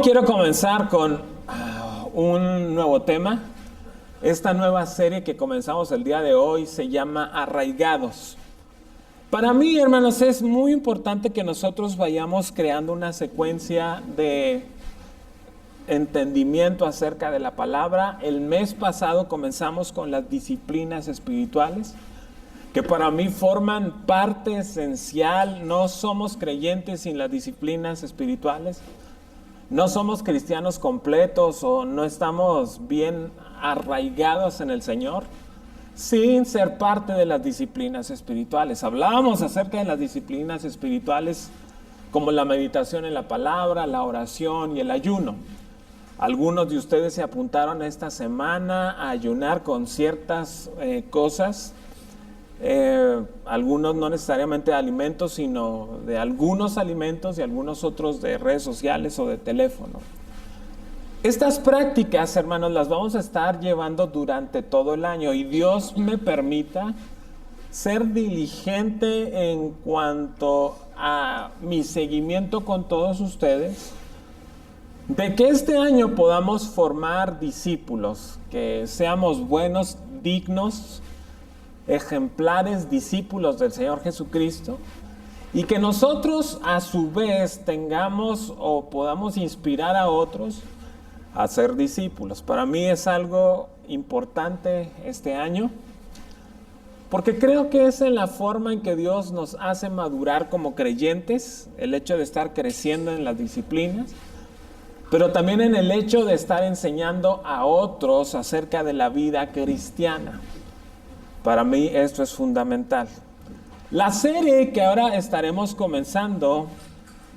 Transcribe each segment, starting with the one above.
quiero comenzar con un nuevo tema. Esta nueva serie que comenzamos el día de hoy se llama Arraigados. Para mí, hermanos, es muy importante que nosotros vayamos creando una secuencia de entendimiento acerca de la palabra. El mes pasado comenzamos con las disciplinas espirituales, que para mí forman parte esencial. No somos creyentes sin las disciplinas espirituales. No somos cristianos completos o no estamos bien arraigados en el Señor sin ser parte de las disciplinas espirituales. Hablábamos acerca de las disciplinas espirituales como la meditación en la palabra, la oración y el ayuno. Algunos de ustedes se apuntaron esta semana a ayunar con ciertas cosas. Algunos no necesariamente de alimentos, sino de algunos alimentos y algunos otros de redes sociales o de teléfono. Estas prácticas, hermanos, las vamos a estar llevando durante todo el año y Dios me permita ser diligente en cuanto a mi seguimiento con todos ustedes, de que este año podamos formar discípulos, que seamos buenos, dignos, ejemplares discípulos del Señor Jesucristo, y que nosotros a su vez tengamos o podamos inspirar a otros a ser discípulos. Para mí es algo importante este año, porque creo que es en la forma en que Dios nos hace madurar como creyentes, el hecho de estar creciendo en las disciplinas, pero también en el hecho de estar enseñando a otros acerca de la vida cristiana. Para mí esto es fundamental. La serie que ahora estaremos comenzando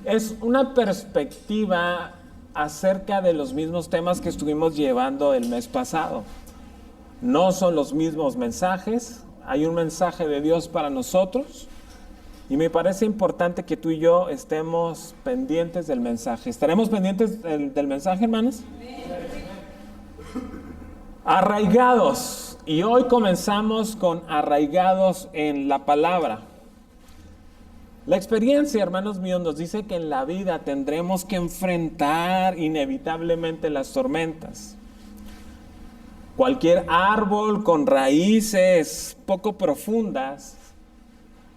es una perspectiva acerca de los mismos temas que estuvimos llevando el mes pasado. No son los mismos mensajes, hay un mensaje de Dios para nosotros y me parece importante que tú y yo estemos pendientes del mensaje. ¿Estaremos pendientes del mensaje, hermanos? Arraigados. Y hoy comenzamos con arraigados en la palabra. La experiencia, hermanos míos, nos dice que en la vida tendremos que enfrentar inevitablemente las tormentas. Cualquier árbol con raíces poco profundas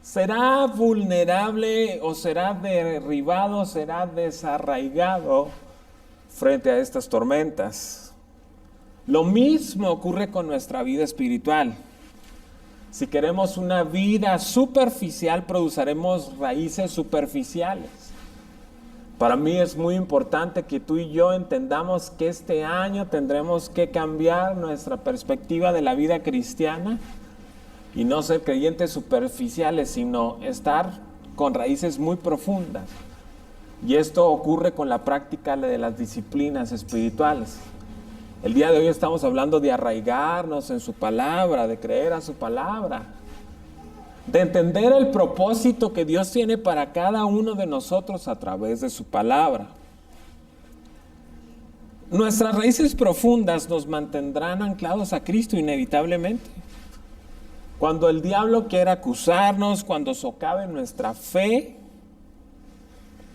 será vulnerable o será derribado, será desarraigado frente a estas tormentas. Lo mismo ocurre con nuestra vida espiritual. Si queremos una vida superficial, produciremos raíces superficiales. Para mí es muy importante que tú y yo entendamos que este año tendremos que cambiar nuestra perspectiva de la vida cristiana y no ser creyentes superficiales, sino estar con raíces muy profundas. Y esto ocurre con la práctica de las disciplinas espirituales. El día de hoy estamos hablando de arraigarnos en su palabra, de creer a su palabra, de entender el propósito que Dios tiene para cada uno de nosotros a través de su palabra. Nuestras raíces profundas nos mantendrán anclados a Cristo inevitablemente. Cuando el diablo quiera acusarnos, cuando socave nuestra fe,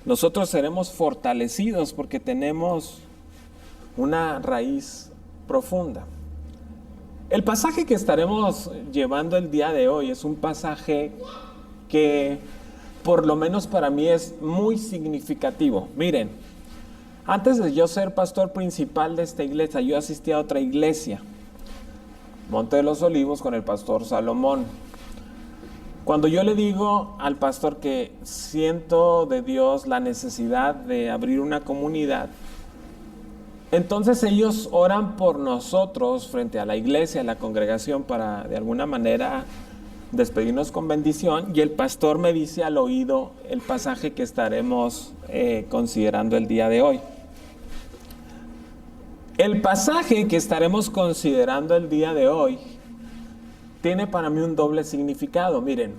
nosotros seremos fortalecidos porque tenemos una raíz profunda. El pasaje que estaremos llevando el día de hoy es un pasaje que, por lo menos para mí, es muy significativo. Miren, antes de yo ser pastor principal de esta iglesia, yo asistí a otra iglesia, Monte de los Olivos, con el pastor Salomón. Cuando yo le digo al pastor que siento de Dios la necesidad de abrir una comunidad, entonces ellos oran por nosotros frente a la iglesia, a la congregación, para de alguna manera despedirnos con bendición. Y el pastor me dice al oído el pasaje que estaremos considerando el día de hoy. El pasaje que estaremos considerando el día de hoy tiene para mí un doble significado. Miren,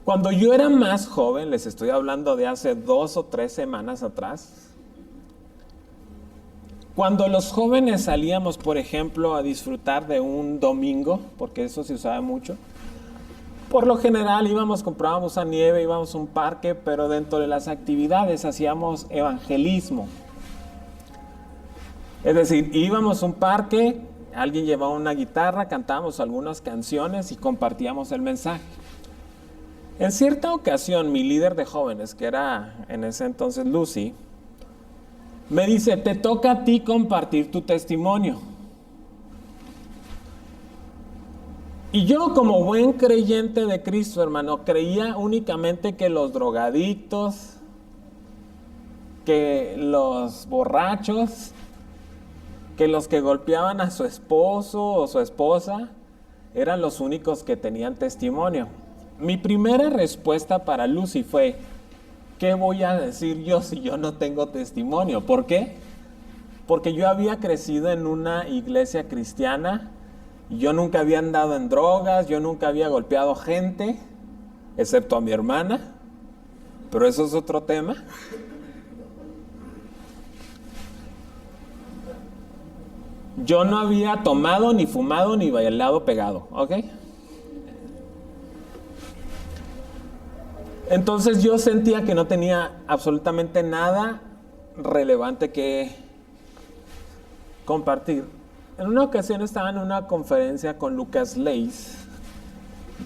cuando yo era más joven, les estoy hablando de hace 2 o 3 semanas atrás, cuando los jóvenes salíamos, por ejemplo, a disfrutar de un domingo, porque eso se usaba mucho, por lo general comprábamos a nieve, íbamos a un parque, pero dentro de las actividades hacíamos evangelismo. Es decir, íbamos a un parque, alguien llevaba una guitarra, cantábamos algunas canciones y compartíamos el mensaje. En cierta ocasión, mi líder de jóvenes, que era en ese entonces Lucy, me dice, te toca a ti compartir tu testimonio. Y yo, como buen creyente de Cristo, hermano, creía únicamente que los drogadictos, que los borrachos, que los que golpeaban a su esposo o su esposa, eran los únicos que tenían testimonio. Mi primera respuesta para Lucy fue, ¿qué voy a decir yo si yo no tengo testimonio? ¿Por qué? Porque yo había crecido en una iglesia cristiana, yo nunca había andado en drogas, yo nunca había golpeado gente, excepto a mi hermana, pero eso es otro tema. Yo no había tomado, ni fumado, ni bailado pegado, ¿ok? Entonces yo sentía que no tenía absolutamente nada relevante que compartir. En una ocasión estaba en una conferencia con Lucas Leis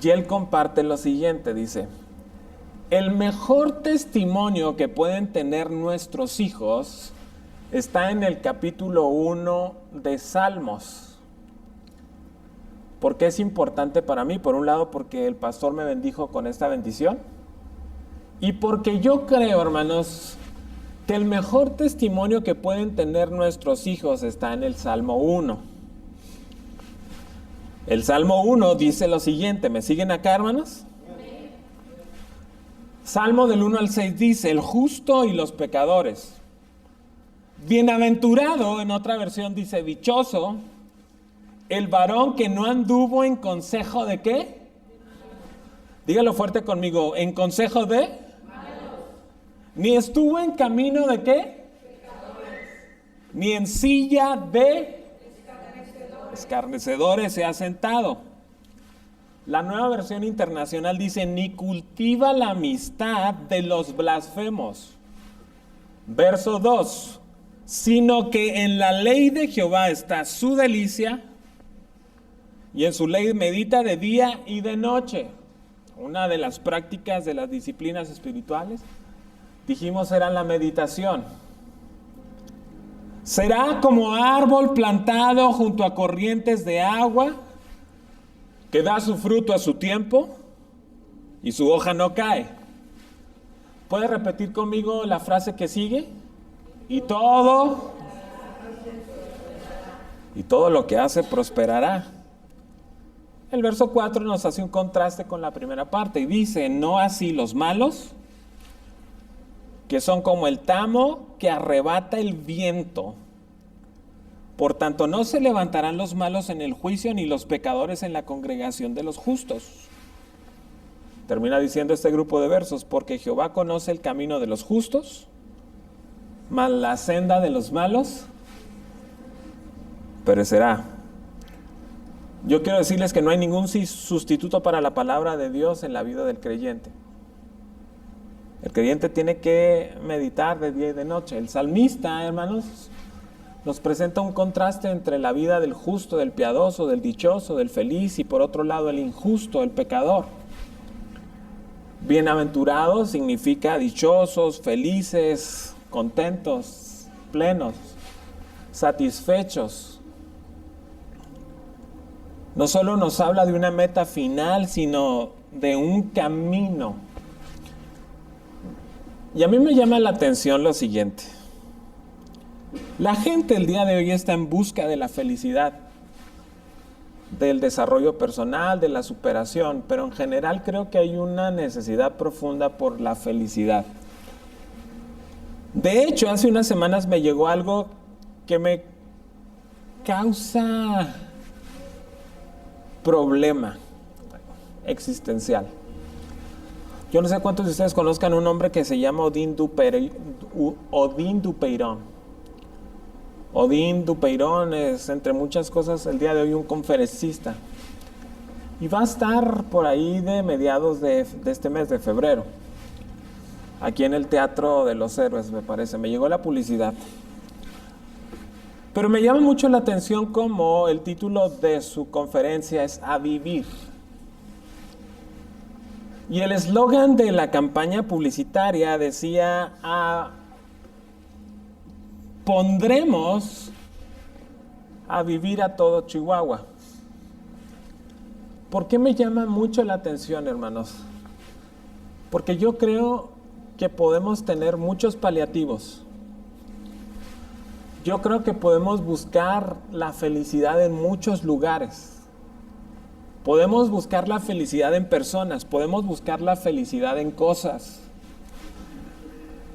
y él comparte lo siguiente, dice, el mejor testimonio que pueden tener nuestros hijos está en el capítulo 1 de Salmos. ¿Por qué es importante para mí? Por un lado, porque el pastor me bendijo con esta bendición. Y porque yo creo, hermanos, que el mejor testimonio que pueden tener nuestros hijos está en el Salmo 1. El Salmo 1 dice lo siguiente, ¿me siguen acá, hermanos? Salmo del 1 al 6 dice, el justo y los pecadores. Bienaventurado, en otra versión dice, dichoso, el varón que no anduvo en consejo de ¿qué? Dígalo fuerte conmigo, en consejo de ni estuvo en camino de ¿qué? Ni en silla de escarnecedores se ha sentado. La Nueva Versión Internacional dice, ni cultiva la amistad de los blasfemos. Verso 2, sino que en la ley de Jehová está su delicia, y en su ley medita de día y de noche. Una de las prácticas de las disciplinas espirituales, dijimos, era la meditación. Será como árbol plantado junto a corrientes de agua, que da su fruto a su tiempo, y su hoja no cae. ¿Puede repetir conmigo la frase que sigue? Y todo lo que hace prosperará. El verso 4 nos hace un contraste con la primera parte y dice, no así los malos, que son como el tamo que arrebata el viento. Por tanto, no se levantarán los malos en el juicio, ni los pecadores en la congregación de los justos. Termina diciendo este grupo de versos, porque Jehová conoce el camino de los justos, mas la senda de los malos perecerá. Yo quiero decirles que no hay ningún sustituto para la palabra de Dios en la vida del creyente. El creyente tiene que meditar de día y de noche. El salmista, hermanos, nos presenta un contraste entre la vida del justo, del piadoso, del dichoso, del feliz, y por otro lado el injusto, el pecador. Bienaventurado significa dichosos, felices, contentos, plenos, satisfechos. No solo nos habla de una meta final, sino de un camino. Y a mí me llama la atención lo siguiente. La gente el día de hoy está en busca de la felicidad, del desarrollo personal, de la superación, pero en general creo que hay una necesidad profunda por la felicidad. De hecho, hace unas semanas me llegó algo que me causa problema existencial. Yo no sé cuántos de ustedes conozcan un hombre que se llama Odín Dupeirón. Odín Dupeirón es, entre muchas cosas, el día de hoy un conferencista. Y va a estar por ahí de mediados de este mes de febrero. Aquí en el Teatro de los Héroes, me parece. Me llegó la publicidad. Pero me llama mucho la atención como el título de su conferencia es A Vivir. Y el eslogan de la campaña publicitaria decía, pondremos a vivir a todo Chihuahua. ¿Por qué me llama mucho la atención, hermanos? Porque yo creo que podemos tener muchos paliativos. Yo creo que podemos buscar la felicidad en muchos lugares. Podemos buscar la felicidad en personas, podemos buscar la felicidad en cosas.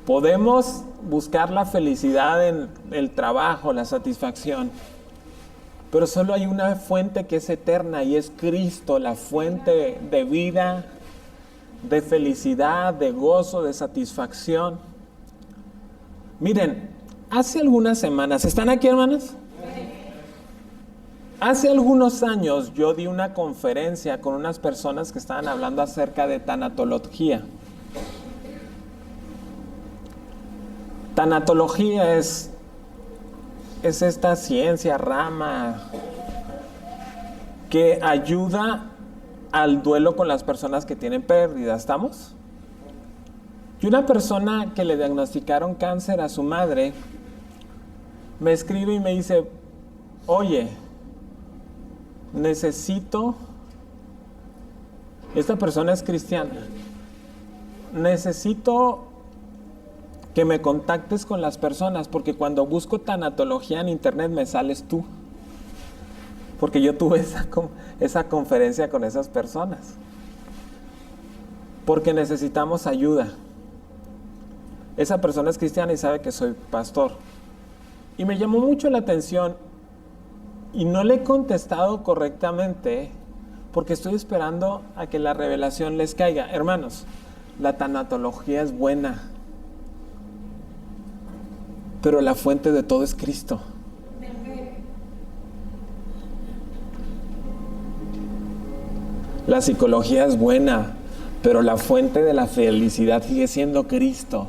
Podemos buscar la felicidad en el trabajo, la satisfacción. Pero solo hay una fuente que es eterna y es Cristo, la fuente de vida, de felicidad, de gozo, de satisfacción. Miren, hace algunas semanas, ¿están aquí, hermanas? Hace algunos años yo di una conferencia con unas personas que estaban hablando acerca de tanatología. Tanatología es esta ciencia, rama, que ayuda al duelo con las personas que tienen pérdida, ¿estamos? Y una persona que le diagnosticaron cáncer a su madre me escribe y me dice, oye, esta persona es cristiana, necesito que me contactes con las personas, porque cuando busco tanatología en internet me sales tú, porque yo tuve esa conferencia con esas personas, porque necesitamos ayuda. Esa persona es cristiana y sabe que soy pastor, y me llamó mucho la atención. Y no le he contestado correctamente porque estoy esperando a que la revelación les caiga. Hermanos, la tanatología es buena, pero la fuente de todo es Cristo. La psicología es buena, pero la fuente de la felicidad sigue siendo Cristo.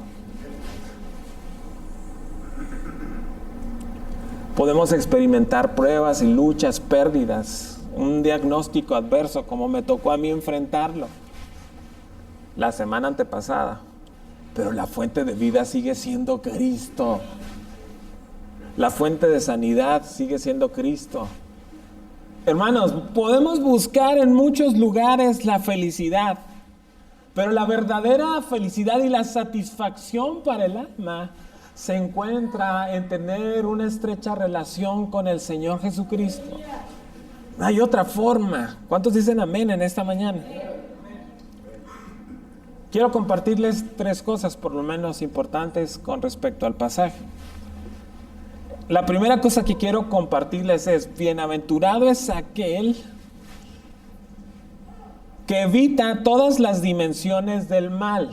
Podemos experimentar pruebas y luchas, pérdidas, un diagnóstico adverso como me tocó a mí enfrentarlo la semana antepasada, pero la fuente de vida sigue siendo Cristo. La fuente de sanidad sigue siendo Cristo. Hermanos, podemos buscar en muchos lugares la felicidad, pero la verdadera felicidad y la satisfacción para el alma se encuentra en tener una estrecha relación con el Señor Jesucristo. No hay otra forma. ¿Cuántos dicen amén en esta mañana? Quiero compartirles 3 cosas por lo menos importantes con respecto al pasaje. La primera cosa que quiero compartirles es: bienaventurado es aquel que evita todas las dimensiones del mal.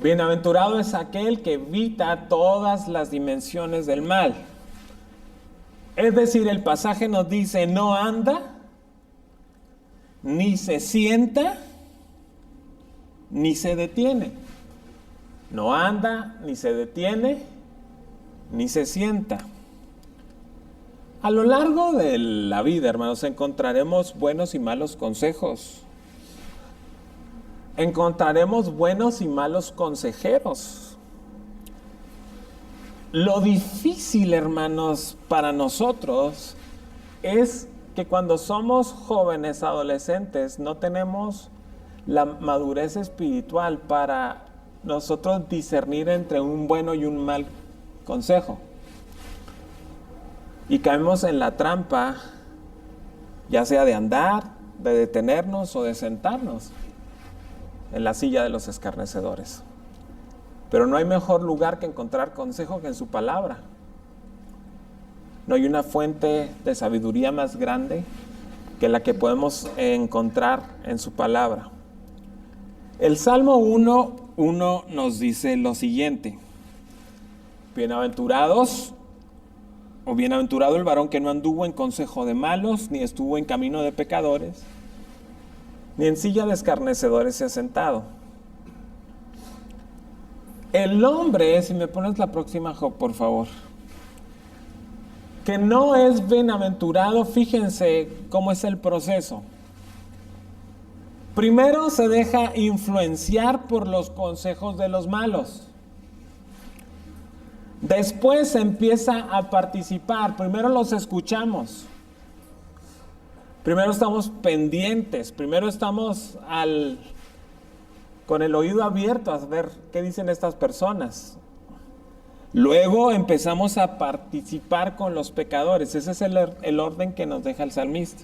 Bienaventurado es aquel que evita todas las dimensiones del mal. Es decir, el pasaje nos dice, no anda, ni se sienta, ni se detiene. No anda, ni se detiene, ni se sienta. A lo largo de la vida, hermanos, encontraremos buenos y malos consejos. Encontraremos buenos y malos consejeros. Lo difícil, hermanos, para nosotros es que cuando somos jóvenes, adolescentes, no tenemos la madurez espiritual para nosotros discernir entre un bueno y un mal consejo. Y caemos en la trampa, ya sea de andar, de detenernos o de sentarnos en la silla de los escarnecedores. Pero no hay mejor lugar que encontrar consejo que en su palabra. No hay una fuente de sabiduría más grande que la que podemos encontrar en su palabra. El Salmo 1:1 nos dice lo siguiente: bienaventurado el varón que no anduvo en consejo de malos, ni estuvo en camino de pecadores, ni en silla de escarnecedores se ha sentado. El hombre, si me pones la próxima, Job, por favor. que no es bienaventurado, fíjense cómo es el proceso. Primero se deja influenciar por los consejos de los malos. Después empieza a participar. Primero los escuchamos. Primero estamos pendientes. Primero estamos con el oído abierto a ver qué dicen estas personas. Luego empezamos a participar con los pecadores. Ese es el orden que nos deja el salmista.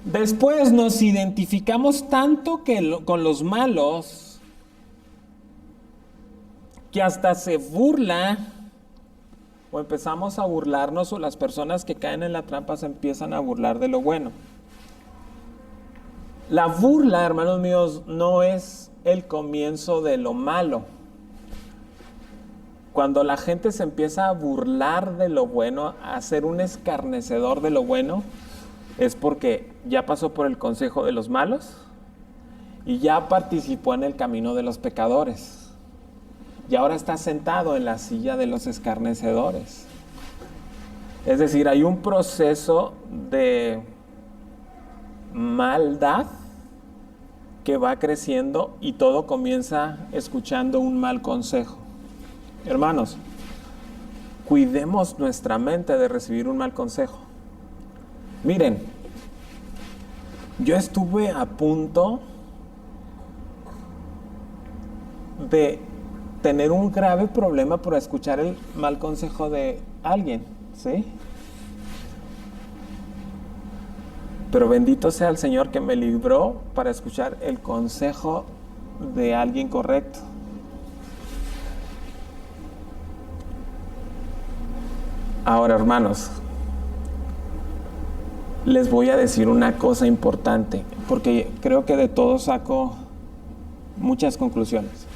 Después nos identificamos tanto con los malos que hasta se burla o empezamos a burlarnos, o las personas que caen en la trampa se empiezan a burlar de lo bueno. La burla, hermanos míos, no es el comienzo de lo malo. Cuando la gente se empieza a burlar de lo bueno, a ser un escarnecedor de lo bueno, es porque ya pasó por el consejo de los malos y ya participó en el camino de los pecadores. Y ahora está sentado en la silla de los escarnecedores. Es decir, hay un proceso de maldad que va creciendo y todo comienza escuchando un mal consejo. Hermanos, cuidemos nuestra mente de recibir un mal consejo. Miren, yo estuve a punto de tener un grave problema por escuchar el mal consejo de alguien, ¿sí? Pero bendito sea el Señor que me libró para escuchar el consejo de alguien correcto. Ahora, hermanos, les voy a decir una cosa importante, porque creo que de todo saco muchas conclusiones.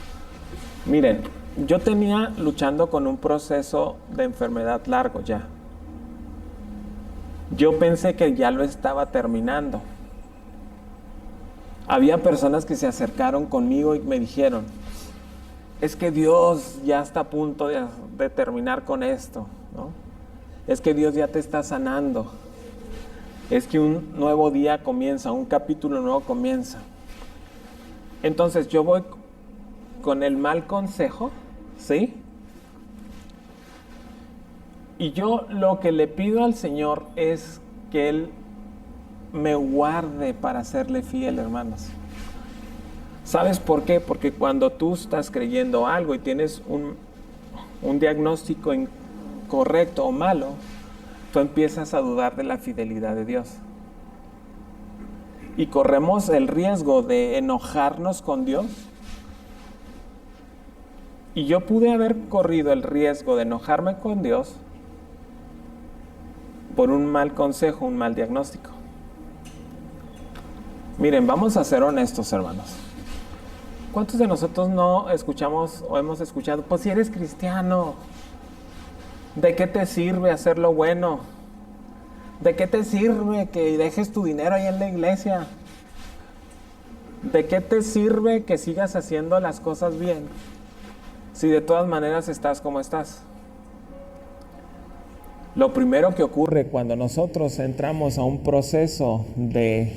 Miren, yo tenía luchando con un proceso de enfermedad largo ya. Yo pensé que ya lo estaba terminando. Había personas que se acercaron conmigo y me dijeron, es que Dios ya está a punto de terminar con esto, ¿no? Es que Dios ya te está sanando. Es que un nuevo día comienza, un capítulo nuevo comienza. Entonces yo voy con el mal consejo, ¿sí? Y yo lo que le pido al Señor es que Él me guarde para serle fiel, hermanos. ¿Sabes por qué? Porque cuando tú estás creyendo algo y tienes un diagnóstico incorrecto o malo, tú empiezas a dudar de la fidelidad de Dios. Y corremos el riesgo de enojarnos con Dios. Y yo pude haber corrido el riesgo de enojarme con Dios por un mal consejo, un mal diagnóstico. Miren, vamos a ser honestos, hermanos. ¿Cuántos de nosotros no escuchamos o hemos escuchado, pues si eres cristiano, ¿de qué te sirve hacer lo bueno? ¿De qué te sirve que dejes tu dinero ahí en la iglesia? ¿De qué te sirve que sigas haciendo las cosas bien si de todas maneras estás como estás? Lo primero que ocurre cuando nosotros entramos a un proceso de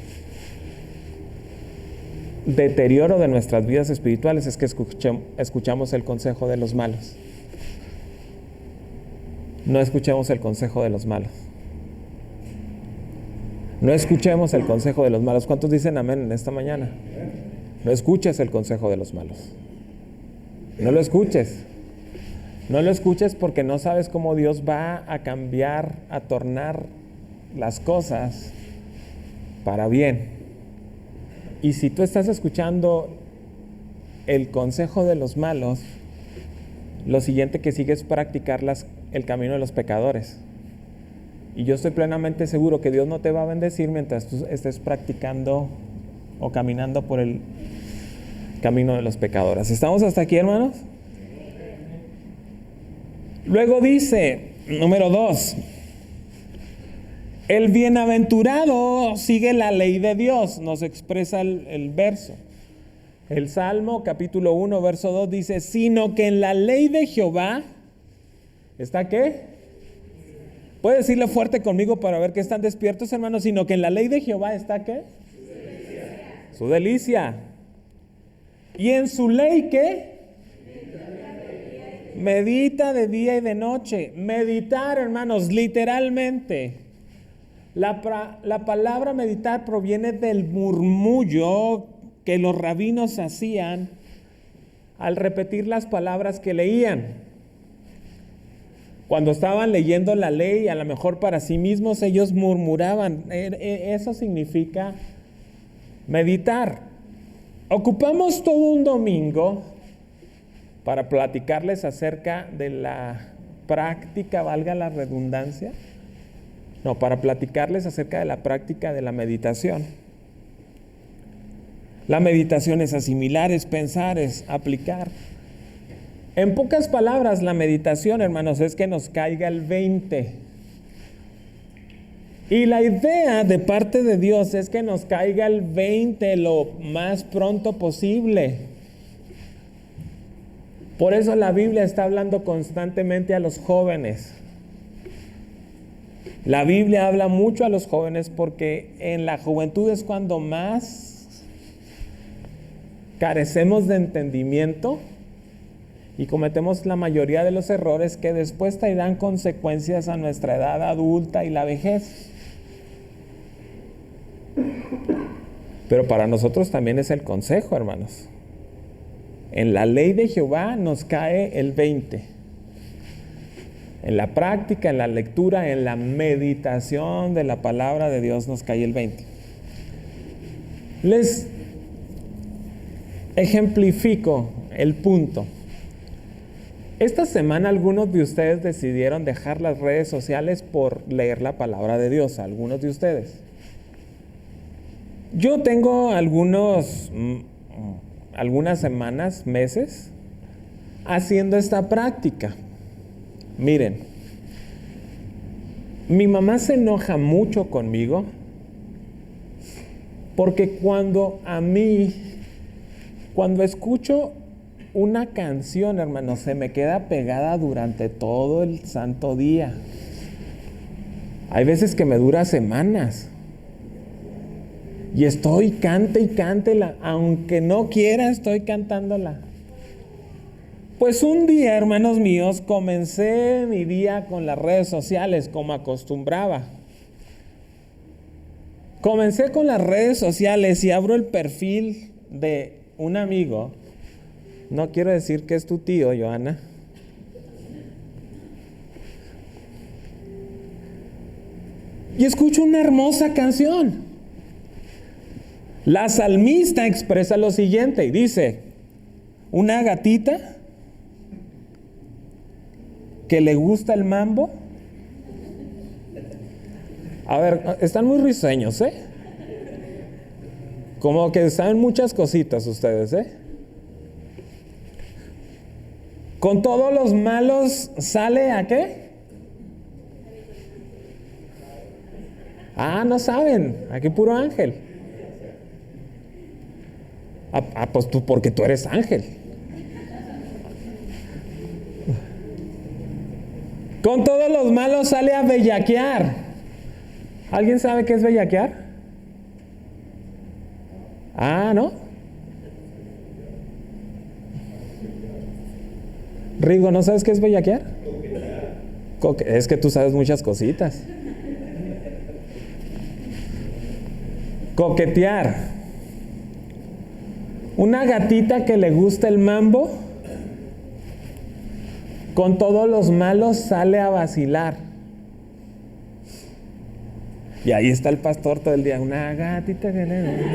deterioro de nuestras vidas espirituales es que escuchamos el consejo de los malos. No escuchemos el consejo de los malos. No escuchemos el consejo de los malos. ¿Cuántos dicen amén en esta mañana? No escuches el consejo de los malos. No lo escuches. No lo escuches porque no sabes cómo Dios va a cambiar, a tornar las cosas para bien. Y si tú estás escuchando el consejo de los malos, lo siguiente que sigue es practicar el camino de los pecadores. Y yo estoy plenamente seguro que Dios no te va a bendecir mientras tú estés practicando o caminando por el camino de los pecadores. ¿Estamos hasta aquí, hermanos? Luego dice, número 2, el bienaventurado sigue la ley de Dios, nos expresa el verso. El Salmo capítulo 1, verso 2 dice, sino que en la ley de Jehová, ¿está qué? Puede decirlo fuerte conmigo para ver que están despiertos, hermanos, sino que en la ley de Jehová está ¿qué? Su delicia. ¿Y en su ley qué? Medita de día y de noche. Meditar, hermanos, literalmente. La palabra meditar proviene del murmullo que los rabinos hacían al repetir las palabras que leían. Cuando estaban leyendo la ley, a lo mejor para sí mismos ellos murmuraban. Eso significa meditar. Ocupamos todo un domingo para platicarles acerca de la práctica, valga la redundancia. No, para platicarles acerca de la práctica de la meditación. La meditación es asimilar, es pensar, es aplicar. En pocas palabras, la meditación, hermanos, es que nos caiga el 20. Y la idea de parte de Dios es que nos caiga el 20 lo más pronto posible. Por eso la Biblia está hablando constantemente a los jóvenes. La Biblia habla mucho a los jóvenes porque en la juventud es cuando más carecemos de entendimiento y cometemos la mayoría de los errores que después traerán consecuencias a nuestra edad adulta y la vejez. Pero para nosotros también es el consejo, hermanos. En la ley de Jehová nos cae el 20. En la práctica, en la lectura, en la meditación de la palabra de Dios nos cae el 20. Les ejemplifico el punto. Esta semana algunos de ustedes decidieron dejar las redes sociales por leer la palabra de Dios, algunos de ustedes. Yo tengo algunas semanas, meses, haciendo esta práctica. Miren, mi mamá se enoja mucho conmigo porque cuando escucho una canción, hermano, se me queda pegada durante todo el santo día. Hay veces que me dura semanas. Y estoy cante y cántela, aunque no quiera, estoy cantándola. Pues un día, hermanos míos, comencé mi día con las redes sociales como acostumbraba. Comencé con las redes sociales y abro el perfil de un amigo. No quiero decir que es tu tío, Johanna. Y escucho una hermosa canción. La salmista expresa lo siguiente y dice: una gatita que le gusta el mambo. A ver, están muy risueños, ¿eh? Como que saben muchas cositas ustedes, ¿eh? Con todos los malos sale ¿a qué? Ah, no saben, aquí puro ángel. Pues tú, porque tú eres ángel. Con todos los malos sale a bellaquear. ¿Alguien sabe qué es bellaquear? Ah, ¿no? Rigo, ¿no sabes qué es bellaquear? Es que tú sabes muchas cositas. Coquetear. Una gatita que le gusta el mambo, con todos los malos sale a vacilar. Y ahí está el pastor todo el día. Una gatita que le gusta.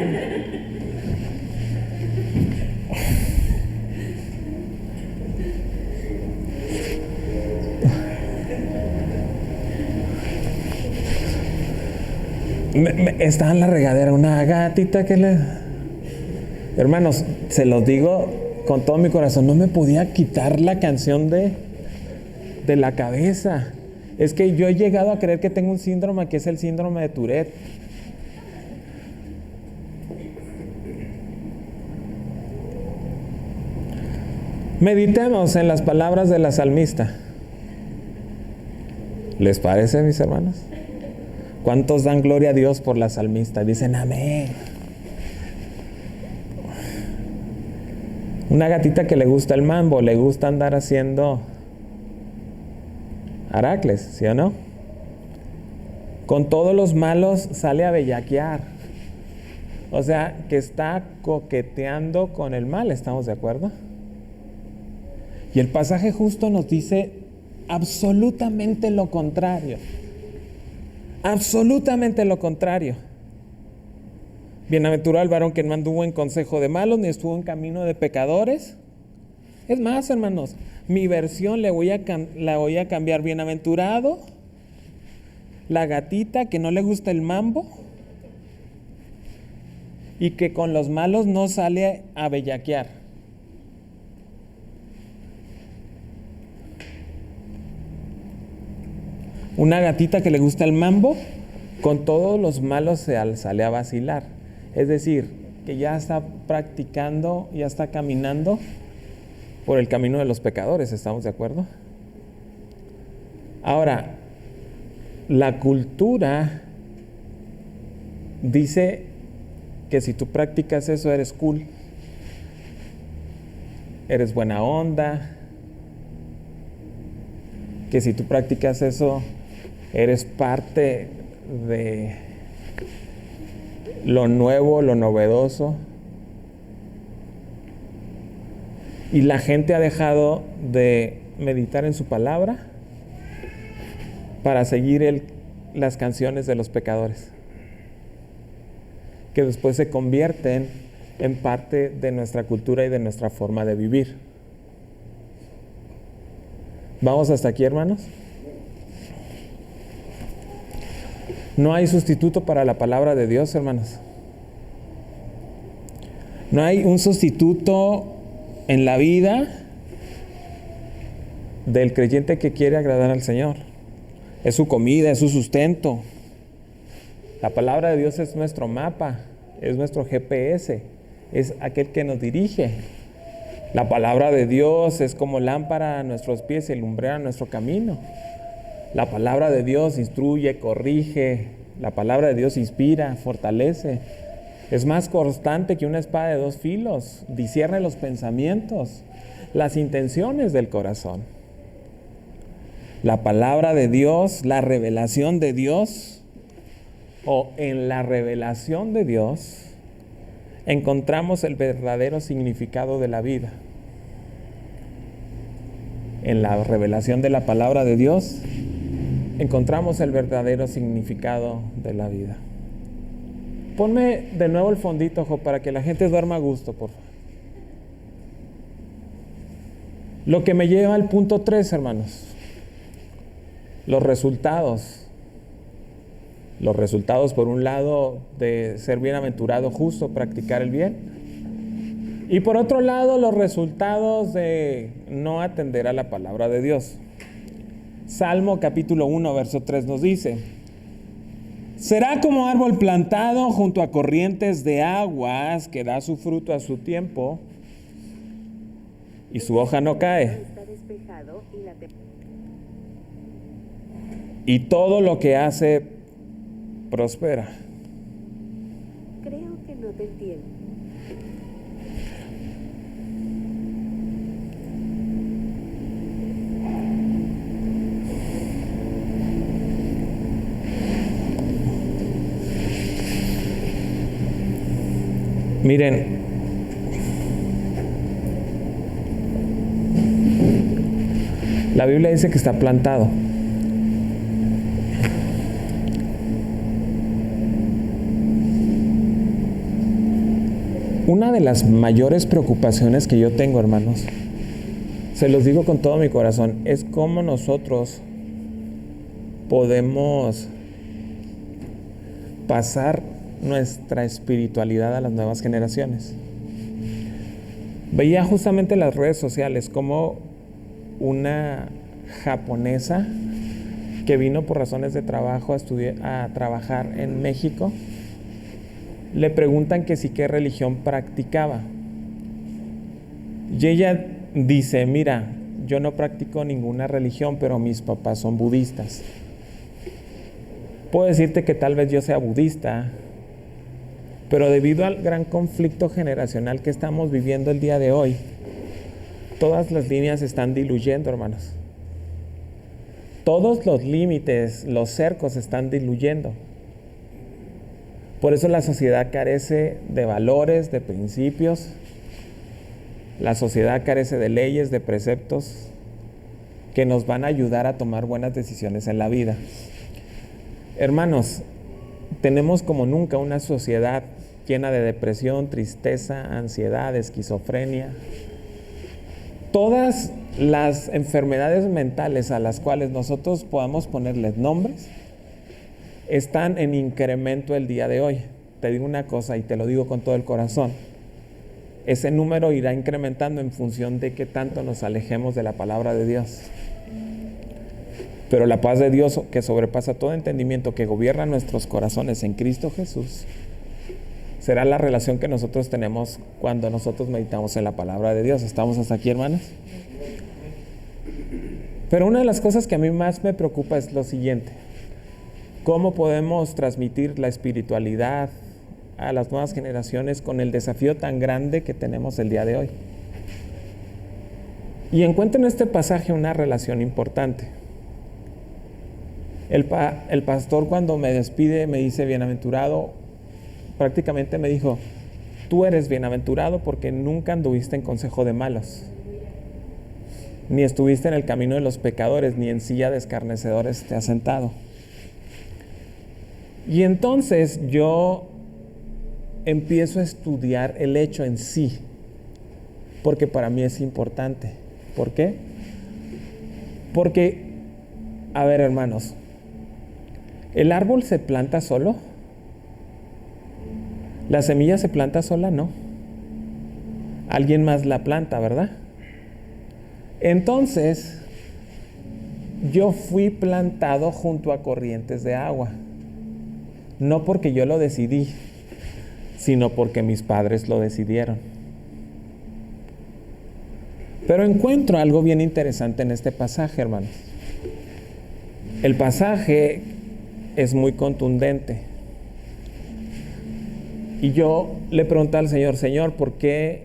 Está en la regadera una gatita que le... Hermanos, se los digo con todo mi corazón, no me podía quitar la canción de la cabeza. Es que yo he llegado a creer que tengo un síndrome que es el síndrome de Tourette. Meditemos en las palabras de la salmista. ¿Les parece, mis hermanos? ¿Cuántos dan gloria a Dios por la salmista? Dicen amén. Una gatita que le gusta el mambo, le gusta andar haciendo aracles, ¿sí o no? Con todos los malos sale a bellaquear. O sea, que está coqueteando con el mal, ¿estamos de acuerdo? Y el pasaje justo nos dice absolutamente lo contrario. Absolutamente lo contrario. Bienaventurado el varón que no anduvo en consejo de malos, ni estuvo en camino de pecadores. Es más, hermanos, mi versión la voy a cambiar. Bienaventurado la gatita que no le gusta el mambo y que con los malos no sale a bellaquear. Una gatita que le gusta el mambo, con todos los malos sale a vacilar. Es decir, que ya está practicando, ya está caminando por el camino de los pecadores, ¿estamos de acuerdo? Ahora, la cultura dice que si tú practicas eso eres cool, eres buena onda, que si tú practicas eso eres parte de lo nuevo, lo novedoso. Y la gente ha dejado de meditar en su palabra para seguir las canciones de los pecadores, que después se convierten en parte de nuestra cultura y de nuestra forma de vivir. ¿Vamos hasta aquí, hermanos? No hay sustituto para la palabra de Dios, hermanos. No hay un sustituto en la vida del creyente que quiere agradar al Señor. Es su comida, es su sustento. La palabra de Dios es nuestro mapa, es nuestro GPS, es aquel que nos dirige. La palabra de Dios es como lámpara a nuestros pies y lumbrera a nuestro camino. La palabra de Dios instruye, corrige. La palabra de Dios inspira, fortalece. Es más constante que una espada de dos filos. Discierne los pensamientos, las intenciones del corazón. La palabra de Dios, la revelación de Dios, o en la revelación de Dios, encontramos el verdadero significado de la vida. En la revelación de la palabra de Dios, encontramos el verdadero significado de la vida. Ponme de nuevo el fondito, Jo, para que la gente duerma a gusto, por favor. Lo que me lleva al punto 3, hermanos. Los resultados. Los resultados, por un lado, de ser bienaventurado, justo, practicar el bien. Y por otro lado, los resultados de no atender a la palabra de Dios. Salmo capítulo 1, verso 3 nos dice: será como árbol plantado junto a corrientes de aguas, que da su fruto a su tiempo, y su hoja no cae. Y todo lo que hace prospera. Creo que no te entiendo. Miren, la Biblia dice que está plantado. Una de las mayores preocupaciones que yo tengo, hermanos, se los digo con todo mi corazón, es cómo nosotros podemos pasar nuestra espiritualidad a las nuevas generaciones. Veía justamente en las redes sociales como una japonesa que vino por razones de trabajo a trabajar en México. Le preguntan que si qué religión practicaba. Y ella dice: mira, yo no practico ninguna religión, pero mis papás son budistas. Puedo decirte que tal vez yo sea budista, pero debido al gran conflicto generacional que estamos viviendo el día de hoy, todas las líneas se están diluyendo, hermanos. Todos los límites, los cercos se están diluyendo. Por eso la sociedad carece de valores, de principios. La sociedad carece de leyes, de preceptos que nos van a ayudar a tomar buenas decisiones en la vida. Hermanos, tenemos como nunca una sociedad llena de depresión, tristeza, ansiedad, esquizofrenia. Todas las enfermedades mentales a las cuales nosotros podamos ponerles nombres están en incremento el día de hoy. Te digo una cosa y te lo digo con todo el corazón. Ese número irá incrementando en función de qué tanto nos alejemos de la palabra de Dios. Pero la paz de Dios, que sobrepasa todo entendimiento, que gobierna nuestros corazones en Cristo Jesús, será la relación que nosotros tenemos cuando nosotros meditamos en la palabra de Dios. ¿Estamos hasta aquí, hermanos? Pero una de las cosas que a mí más me preocupa es lo siguiente: ¿cómo podemos transmitir la espiritualidad a las nuevas generaciones con el desafío tan grande que tenemos el día de hoy? Y encuentro en este pasaje una relación importante. El pastor, cuando me despide, me dice bienaventurado. Prácticamente me dijo: tú eres bienaventurado porque nunca anduviste en consejo de malos, ni estuviste en el camino de los pecadores, ni en silla de escarnecedores te has sentado. Y entonces yo empiezo a estudiar el hecho en sí, porque para mí es importante. ¿Por qué? Porque, a ver, hermanos, ¿el árbol se planta solo? ¿La semilla se planta sola? No. Alguien más la planta, ¿verdad? Entonces, yo fui plantado junto a corrientes de agua. No porque yo lo decidí, sino porque mis padres lo decidieron. Pero encuentro algo bien interesante en este pasaje, hermanos. El pasaje es muy contundente. Y yo le pregunté al Señor: Señor, ¿por qué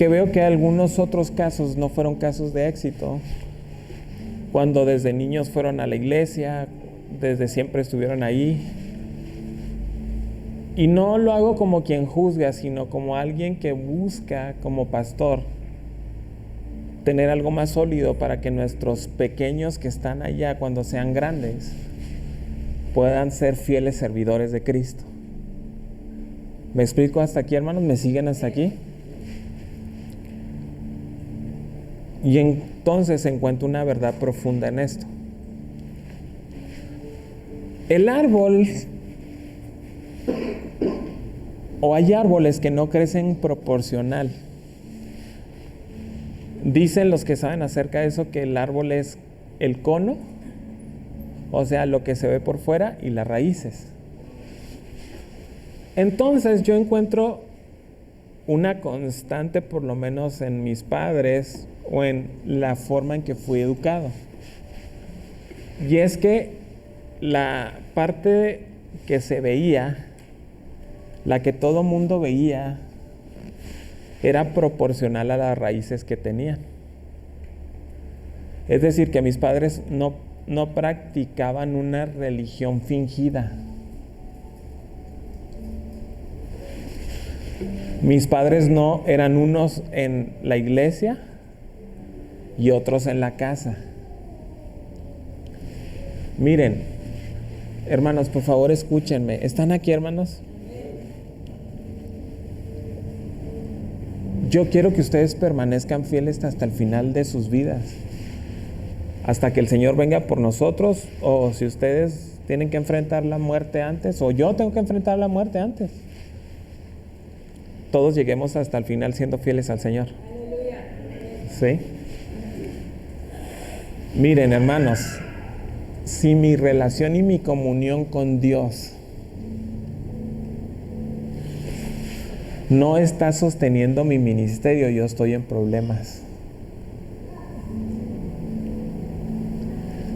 veo que algunos otros casos no fueron casos de éxito? Cuando desde niños fueron a la iglesia, desde siempre estuvieron ahí. Y no lo hago como quien juzga, sino como alguien que busca, como pastor, tener algo más sólido para que nuestros pequeños que están allá, cuando sean grandes, puedan ser fieles servidores de Cristo. ¿Me explico hasta aquí, hermanos? ¿Me siguen hasta aquí? Y entonces encuentro una verdad profunda en esto. El árbol, o hay árboles que no crecen proporcional. Dicen los que saben acerca de eso que el árbol es el cono, o sea, lo que se ve por fuera, y las raíces. Entonces yo encuentro una constante, por lo menos en mis padres o en la forma en que fui educado. Y es que la parte que se veía, la que todo mundo veía, era proporcional a las raíces que tenían. Es decir, que mis padres no practicaban una religión fingida. Mis padres no eran unos en la iglesia y otros en la casa. Miren, hermanos, por favor escúchenme. ¿Están aquí, hermanos? Yo quiero que ustedes permanezcan fieles hasta el final de sus vidas, hasta que el Señor venga por nosotros, o si ustedes tienen que enfrentar la muerte antes, o yo tengo que enfrentar la muerte antes. Todos lleguemos hasta el final siendo fieles al Señor. ¿Sí? Miren, hermanos, si mi relación y mi comunión con Dios no está sosteniendo mi ministerio, yo estoy en problemas.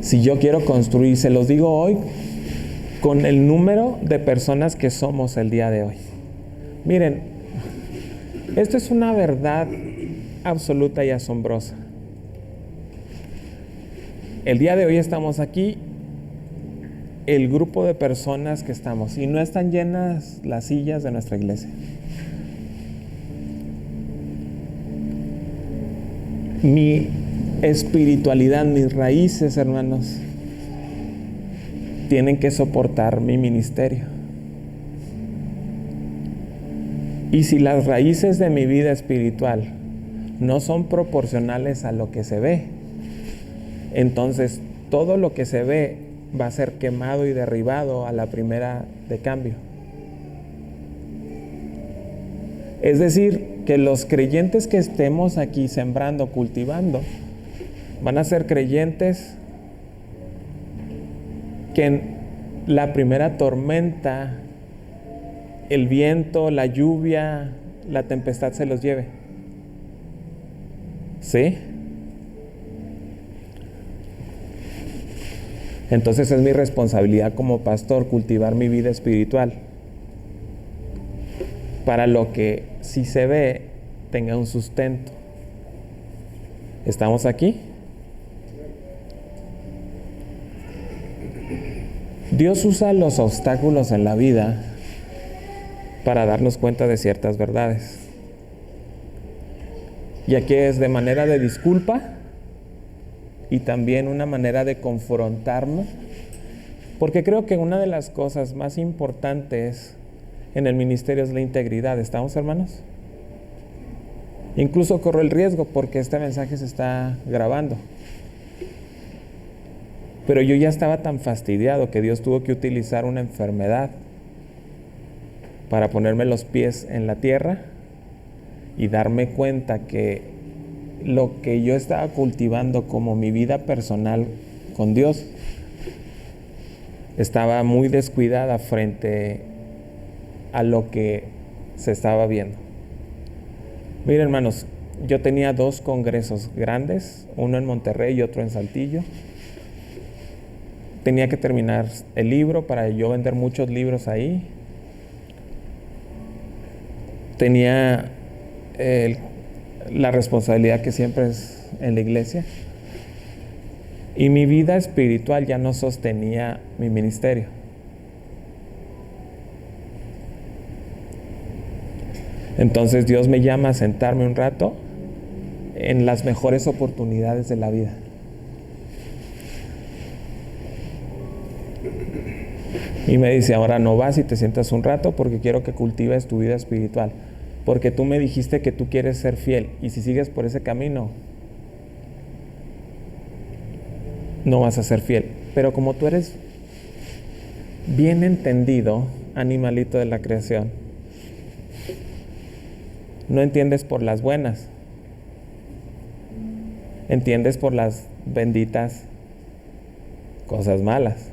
Si yo quiero construir, se los digo hoy, con el número de personas que somos el día de hoy. Miren, esto es una verdad absoluta y asombrosa. El día de hoy estamos aquí, el grupo de personas que estamos, y no están llenas las sillas de nuestra iglesia. Mi espiritualidad, mis raíces, hermanos, tienen que soportar mi ministerio. Y si las raíces de mi vida espiritual no son proporcionales a lo que se ve, entonces todo lo que se ve va a ser quemado y derribado a la primera de cambio. Es decir, que los creyentes que estemos aquí sembrando, cultivando, van a ser creyentes que en la primera tormenta, el viento, la lluvia, la tempestad se los lleve. ¿Sí? Entonces es mi responsabilidad como pastor cultivar mi vida espiritual para lo que si se ve tenga un sustento. ¿Estamos aquí? Dios usa los obstáculos en la vida para darnos cuenta de ciertas verdades. Y aquí es de manera de disculpa y también una manera de confrontarme, porque creo que una de las cosas más importantes en el ministerio es la integridad. ¿Estamos, hermanos? Incluso corro el riesgo porque este mensaje se está grabando. Pero yo ya estaba tan fastidiado que Dios tuvo que utilizar una enfermedad para ponerme los pies en la tierra y darme cuenta que lo que yo estaba cultivando como mi vida personal con Dios estaba muy descuidada frente a lo que se estaba viendo. Miren, hermanos, yo tenía 2 congresos grandes, uno en Monterrey y otro en Saltillo. Tenía que terminar el libro para yo vender muchos libros ahí. Tenía la responsabilidad que siempre es en la iglesia. Y mi vida espiritual ya no sostenía mi ministerio. Entonces Dios me llama a sentarme un rato en las mejores oportunidades de la vida. Y me dice, ahora no vas y te sientas un rato porque quiero que cultives tu vida espiritual. Porque tú me dijiste que tú quieres ser fiel. Y si sigues por ese camino, no vas a ser fiel. Pero como tú eres bien entendido, animalito de la creación, no entiendes por las buenas. Entiendes por las benditas cosas malas.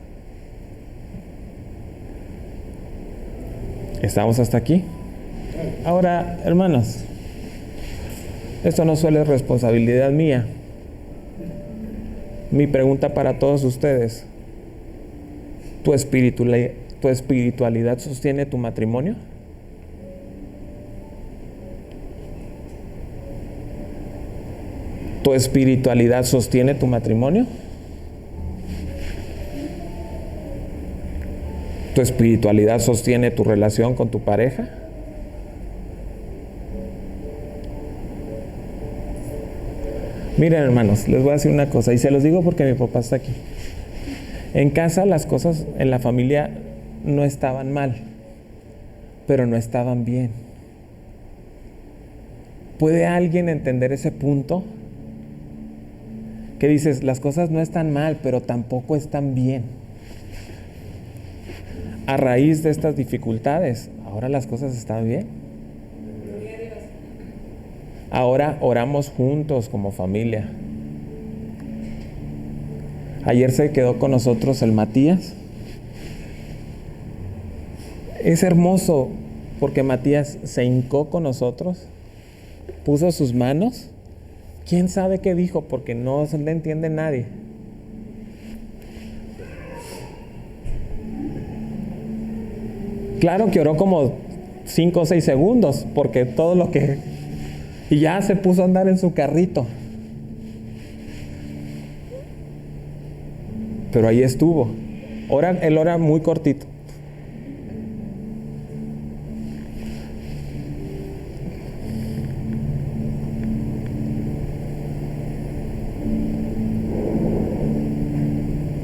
¿Estamos hasta aquí? Ahora, hermanos, esto no suele ser responsabilidad mía. Mi pregunta para todos ustedes: ¿tu espiritualidad sostiene tu matrimonio? ¿Tu espiritualidad sostiene tu matrimonio? ¿Tu espiritualidad sostiene tu relación con tu pareja? Miren, hermanos, les voy a decir una cosa, y se los digo porque mi papá está aquí. En casa las cosas en la familia no estaban mal, pero no estaban bien. ¿Puede alguien entender ese punto? Que dices, las cosas no están mal, pero tampoco están bien. A raíz de estas dificultades, ahora las cosas están bien. Ahora oramos juntos como familia. Ayer se quedó con nosotros el Matías. Es hermoso porque Matías se hincó con nosotros, puso sus manos. ¿Quién sabe qué dijo? Porque no se le entiende nadie. Claro que oró como 5 o 6 segundos, porque todo lo que... Y ya se puso a andar en su carrito. Pero ahí estuvo. Él ora muy cortito.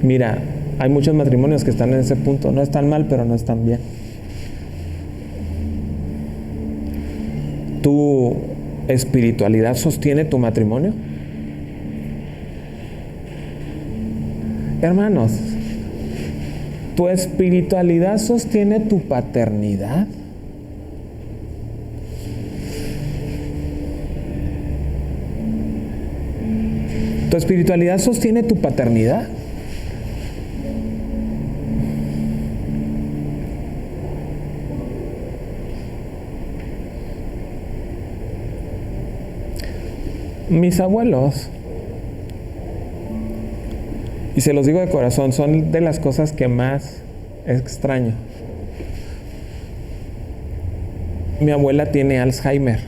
Mira, hay muchos matrimonios que están en ese punto. No están mal, pero no están bien. ¿Tu espiritualidad sostiene tu matrimonio? Hermanos, ¿tu espiritualidad sostiene tu paternidad? ¿Tu espiritualidad sostiene tu paternidad? Mis abuelos, y se los digo de corazón, son de las cosas que más extraño. Mi abuela tiene Alzheimer.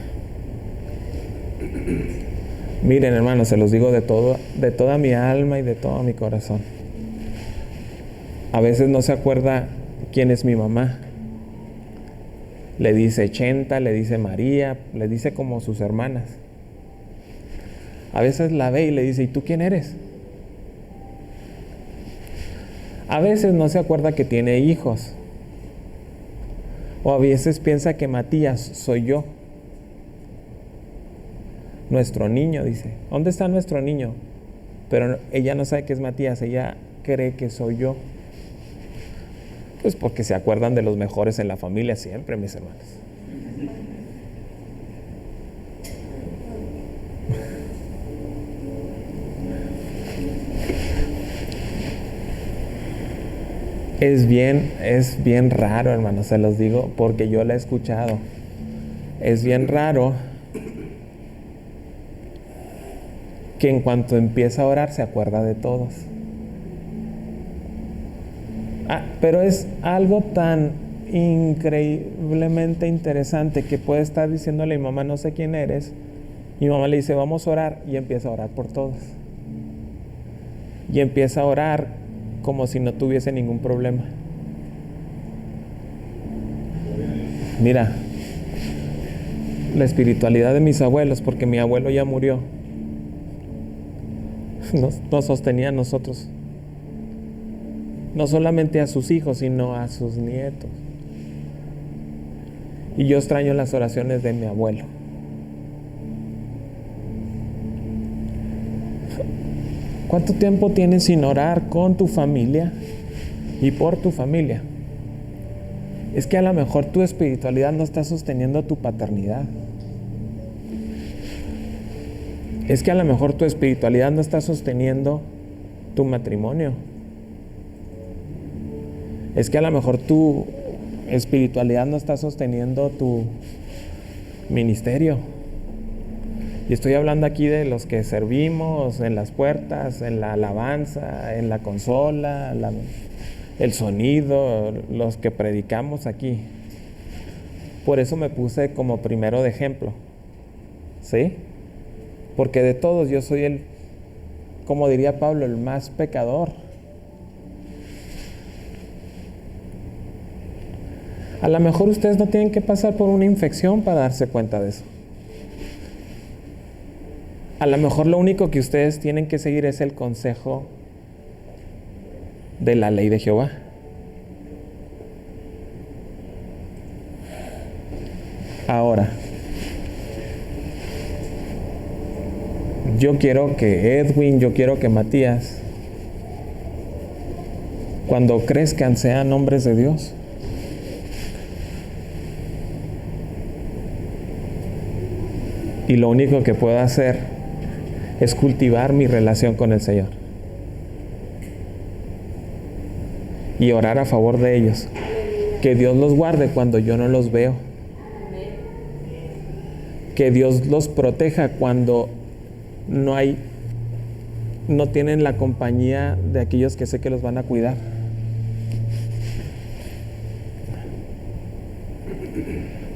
Miren, hermanos, se los digo de toda mi alma y de todo mi corazón. A veces no se acuerda quién es mi mamá. Le dice Chenta, le dice María, le dice como sus hermanas. A veces la ve y le dice, ¿y tú quién eres? A veces no se acuerda que tiene hijos. O a veces piensa que Matías soy yo. Nuestro niño, dice. ¿Dónde está nuestro niño? Pero ella no sabe que es Matías, ella cree que soy yo. Pues porque se acuerdan de los mejores en la familia siempre, mis hermanos. Es bien raro, hermanos, se los digo porque yo la he escuchado. Es bien raro que en cuanto empieza a orar se acuerda de todos. Pero es algo tan increíblemente interesante que puede estar diciéndole a mi mamá, no sé quién eres. Mi mamá le dice, vamos a orar, y empieza a orar por todos. Y empieza a orar como si no tuviese ningún problema. Mira, la espiritualidad de mis abuelos, porque mi abuelo ya murió, nos sostenía a nosotros. No solamente a sus hijos, sino a sus nietos. Y yo extraño las oraciones de mi abuelo. ¿Cuánto tiempo tienes sin orar con tu familia y por tu familia? Es que a lo mejor tu espiritualidad no está sosteniendo tu paternidad. Es que a lo mejor tu espiritualidad no está sosteniendo tu matrimonio. Es que a lo mejor tu espiritualidad no está sosteniendo tu ministerio. Y estoy hablando aquí de los que servimos en las puertas, en la alabanza, en la consola, el sonido, los que predicamos aquí. Por eso me puse como primero de ejemplo. ¿Sí? Porque de todos yo soy como diría Pablo, el más pecador. A lo mejor ustedes no tienen que pasar por una infección para darse cuenta de eso. A lo mejor lo único que ustedes tienen que seguir es el consejo de la ley de Jehová. Ahora, yo quiero que Edwin, yo quiero que Matías, cuando crezcan, sean hombres de Dios. Y lo único que puedo hacer es cultivar mi relación con el Señor y orar a favor de ellos. Que Dios los guarde cuando yo no los veo. Que Dios los proteja cuando no tienen la compañía de aquellos que sé que los van a cuidar.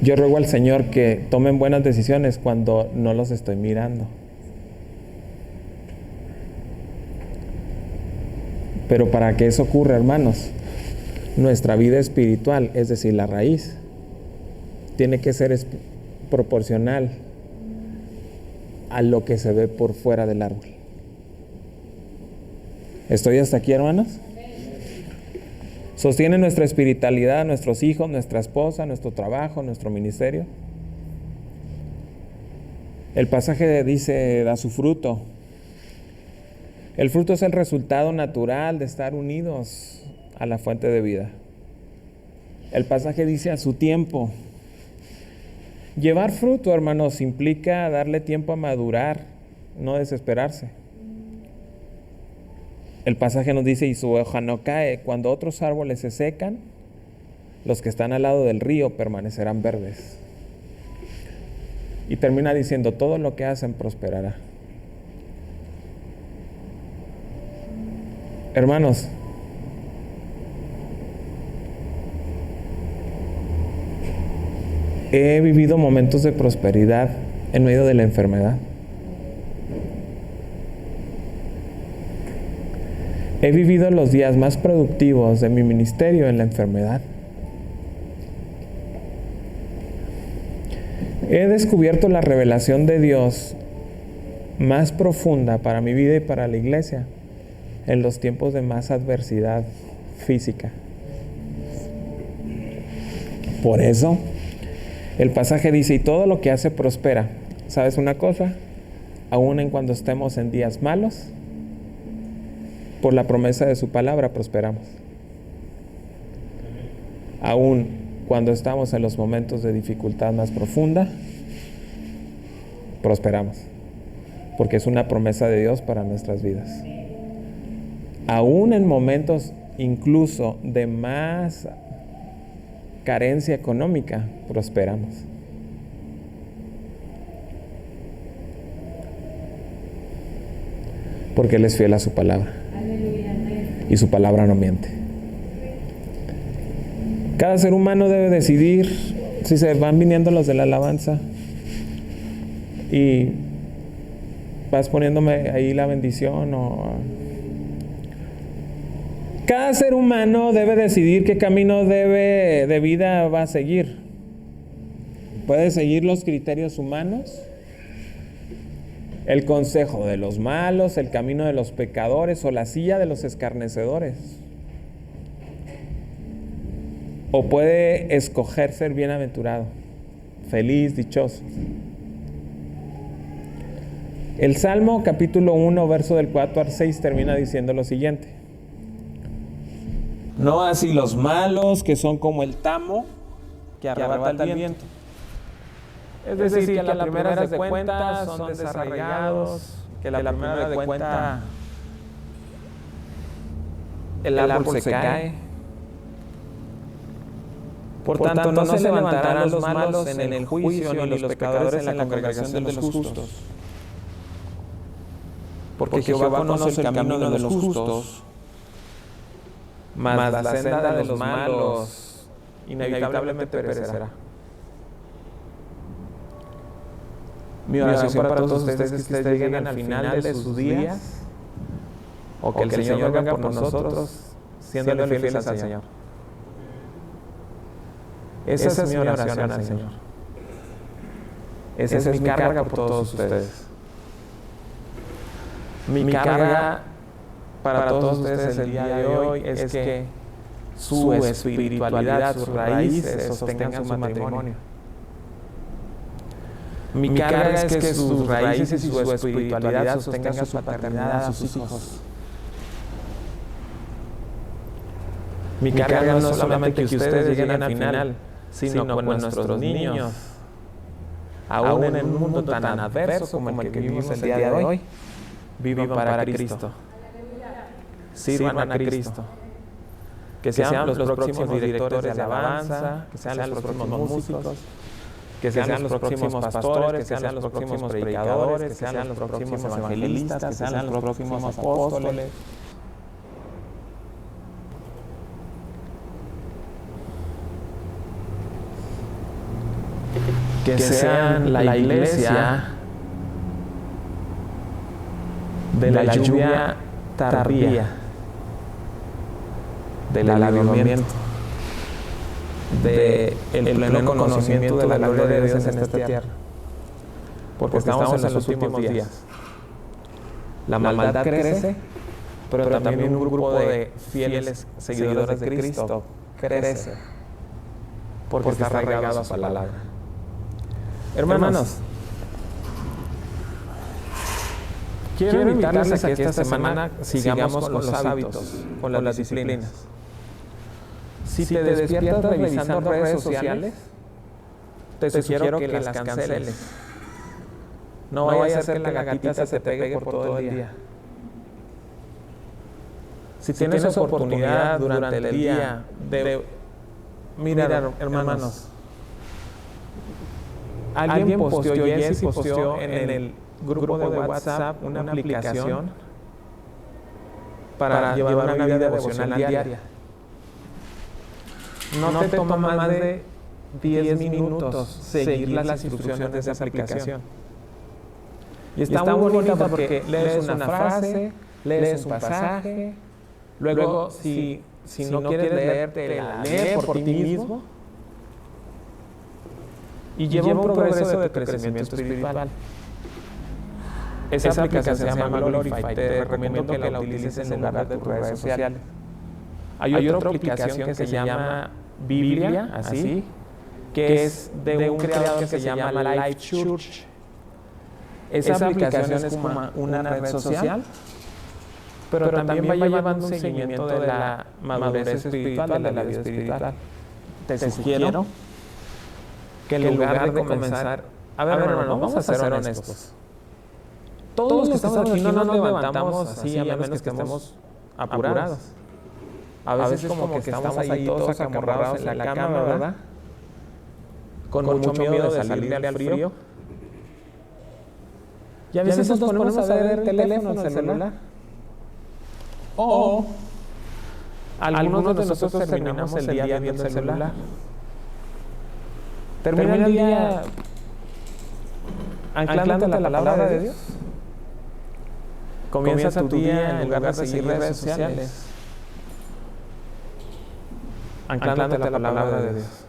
Yo ruego al Señor que tomen buenas decisiones cuando no los estoy mirando. Pero para que eso ocurra, hermanos, nuestra vida espiritual, es decir, la raíz, tiene que ser proporcional a lo que se ve por fuera del árbol. ¿Estoy hasta aquí, hermanos? ¿Sostiene nuestra espiritualidad nuestros hijos, nuestra esposa, nuestro trabajo, nuestro ministerio? El pasaje dice, da su fruto. El fruto es el resultado natural de estar unidos a la fuente de vida. El pasaje dice, a su tiempo. Llevar fruto, hermanos, implica darle tiempo a madurar, no desesperarse. El pasaje nos dice, y su hoja no cae. Cuando otros árboles se secan, los que están al lado del río permanecerán verdes. Y termina diciendo, todo lo que hacen prosperará. Hermanos, he vivido momentos de prosperidad en medio de la enfermedad. He vivido los días más productivos de mi ministerio en la enfermedad. He descubierto la revelación de Dios más profunda para mi vida y para la iglesia en los tiempos de más adversidad física. Por eso, el pasaje dice, y todo lo que hace prospera. ¿Sabes una cosa? Aún en cuando estemos en días malos, por la promesa de su palabra prosperamos. Aún cuando estamos en los momentos de dificultad más profunda, prosperamos. Porque es una promesa de Dios para nuestras vidas. Aún en momentos incluso de más carencia económica, prosperamos. Porque Él es fiel a su palabra. Y su palabra no miente. Cada ser humano debe decidir, si se van viniendo los de la alabanza y vas poniéndome ahí la bendición cada ser humano debe decidir qué camino de vida va a seguir. Puede seguir los criterios humanos, el consejo de los malos, el camino de los pecadores o la silla de los escarnecedores. O puede escoger ser bienaventurado, feliz, dichoso. El Salmo capítulo 1, verso del 4 al 6 termina diciendo lo siguiente. No así los malos, que son como el tamo que arrebata el viento. Es decir, que a la primera de cuenta son desarraigados, que la primera de cuenta el árbol se cae. Por tanto, no se levantarán los malos en el juicio, ni los pecadores en la congregación de los justos. Porque Jehová conoce el camino de los justos, mas la senda de los malos inevitablemente perecerá. Mi oración para todos ustedes es que ustedes lleguen al final de sus días, o que el Señor venga por nosotros, siendo fieles al Señor. Esa es mi oración al Señor. Esa es mi carga por todos ustedes. Mi carga para todos ustedes el día de hoy es que su espiritualidad, sus raíces sostengan su matrimonio. Mi carga es que sus raíces y su espiritualidad sostengan su paternidad a sus hijos. Mi carga no es solamente que ustedes lleguen al final, sino con nuestros niños, aún en un mundo tan adverso como el que vivimos el día de hoy, vivan para Cristo, sirvan a Cristo, que sean los próximos directores de alabanza, que sean los próximos músicos, que sean los próximos pastores, que sean los próximos predicadores, que sean los próximos evangelistas, que sean los próximos apóstoles. que sean la iglesia de la lluvia tardía, del avivamiento, del pleno conocimiento de la gloria de Dios en esta tierra. Porque estamos en los últimos días. La maldad crece, pero también un grupo de fieles seguidores de Cristo crece, porque está arraigado a su palabra. Hermanos, quiero invitarles a que esta semana sigamos con los hábitos, con las disciplinas. Si te despiertas revisando redes sociales, te sugiero que las canceles. No vaya a ser que la gatita se te pegue por todo el día. Si tienes oportunidad durante el día de mirar, hermanos, alguien posteó, Jessy posteó en el grupo de WhatsApp una aplicación para llevar una vida devocional diaria. No te toma más de 10 minutos seguir las instrucciones de esa aplicación. Y está muy bonita porque lees una frase, lees un pasaje, luego si no quieres leerte, la lees por ti mismo y lleva un progreso de crecimiento espiritual. Esa aplicación se llama Glorify. Te recomiendo que la utilices en lugar de tus redes sociales. Hay otra aplicación que se llama Biblia, así, que es de un creador que se llama Life Church. Esa aplicación es como una red social, pero también va llevando un seguimiento de la madurez espiritual, de la vida espiritual. Te sugiero que en lugar de comenzar, a ver, hermano, vamos a ser honestos. Todos los que estamos aquí no nos levantamos así, a menos que estemos apurados. A veces como que estamos ahí todos acamorrados en la cama, ¿verdad? Con mucho miedo de salirle al frío. Y a veces nos ponemos a ver el teléfono, el celular. O algunos de nosotros terminamos el día viendo el celular. Termina el día anclándote a la palabra de Dios. Comienza tu día en lugar de seguir redes sociales, anclándote a la palabra de Dios.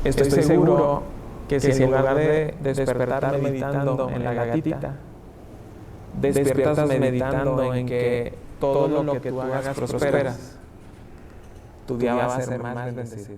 Estoy seguro que si en lugar de despertar meditando en la gatita, despiertas meditando en que todo lo que tú hagas prosperas, tu día va a ser más bendecido.